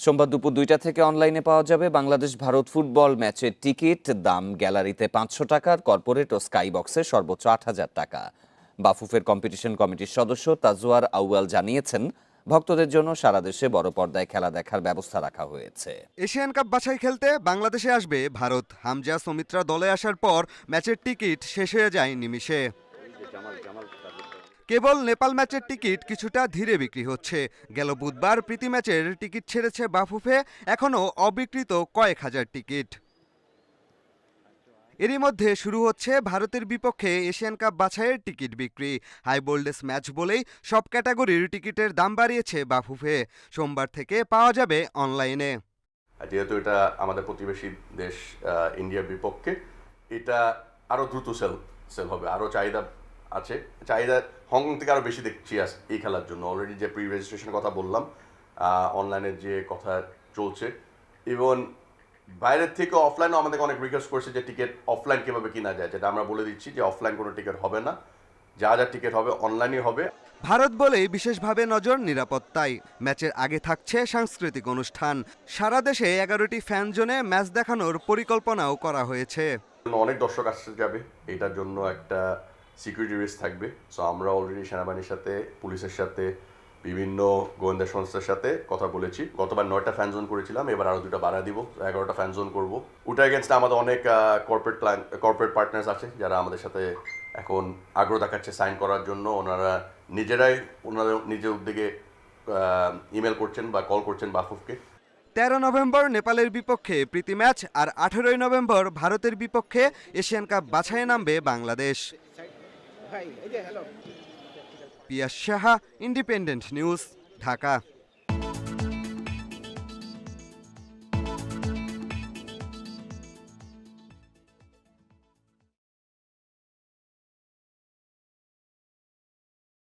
সোমবার দুপুর ২টা থেকে অনলাইনে পাওয়া যাবে বাংলাদেশ ভারত ফুটবল ম্যাচের টিকিট। দাম গ্যালারিতে ৫০০ টাকা, কর্পোরেট ও স্কাই বক্সে সর্বোচ্চ ৮,০০০ টাকা। বাফুফের কম্পিটিশন কমিটির সদস্য তাজওয়ার আউয়াল জানিয়েছেন, ভক্তদের জন্য সারা দেশে বড় পর্দায় খেলা দেখার ব্যবস্থা রাখা হয়েছে। এশিয়ান কাপ বাছাই খেলতে বাংলাদেশে আসবে ভারত। হামজা সুমিত্রা দলে আসার পর ম্যাচের টিকিট শেষ হয়ে যায় নিমিষে। কেবল নেপাল ম্যাচের টিকিট কিছুটা ধীরে বিক্রি হচ্ছে। গেল বুধবার প্রীতি ম্যাচের টিকিট ছেড়েছে বাফুফে, এখনও অবিকৃত কয়েক হাজার টিকিট। এরই মধ্যে শুরু হচ্ছে ভারতের বিপক্ষে এশিয়ান কাপ বাছাইয়ের টিকিট বিক্রি। হাই ভোল্টেজ ম্যাচ বলেই সব ক্যাটাগরির টিকিটের দাম বাড়িয়েছে বাফুফে। সোমবার থেকে পাওয়া যাবে অনলাইনে। যেহেতু এটা আমাদের প্রতিবেশী দেশ ইন্ডিয়ার বিপক্ষে, এটা আরও দ্রুত সেল হবে, আরও চাহিদা আছে। চাহিদা হংকং থেকে আরও বেশি দেখছি এই খেলার জন্য। অলরেডি যে প্রি রেজিস্ট্রেশনের কথা বললাম, অনলাইনের যে কথা চলছে, ইভেন বাইরের থেকে অফলাইনও আমাদেরকে অনেক রিকোয়েস্ট করছে যে টিকিট অফলাইন কীভাবে কিনা যায়, যেটা আমরা বলে দিচ্ছি যে অফলাইন কোনো টিকিট হবে না, যা যা টিকিট হবে অনলাইনই হবে। ভারত বলেই বিশেষভাবে নজর নিরাপত্তায়। ম্যাচের আগে থাকছে সাংস্কৃতিক অনুষ্ঠান। সারা দেশে 11টি ফ্যান জোনে ম্যাচ দেখানোর পরিকল্পনাও করা হয়েছে। অনেক দর্শক আসতে যাবে, এটার জন্য একটা সিকিউরিটি রিস্ক থাকবে। সো আমরা অলরেডি সেনাবাহিনীর সাথে, পুলিশের সাথে, বিভিন্ন গোয়েন্দা সংস্থার সাথে কথা বলেছি। গতবার 9টা ফ্যান জোন করেছিলাম, এবার আরও 2টা বাড়া দিব, 11টা ফ্যান জোন করবো। ওটা এগেনস্টে আমাদের অনেক কর্পোরেট পার্টনার্স আছে যারা আমাদের সাথে এখন আগ্রহ দেখাচ্ছে সাইন করার জন্য। ওনারা নিজের উদ্যোগে ইমেল করছেন বা কল করছেন বাফুফকে। 13 নভেম্বর নেপালের বিপক্ষে প্রীতি ম্যাচ, আর 18 নভেম্বর ভারতের বিপক্ষে এশিয়ান কাপ বাছাইয়ে নামবে বাংলাদেশ। পিয়াস সাহা, ইন্ডিপেন্ডেন্ট নিউজ, ঢাকা।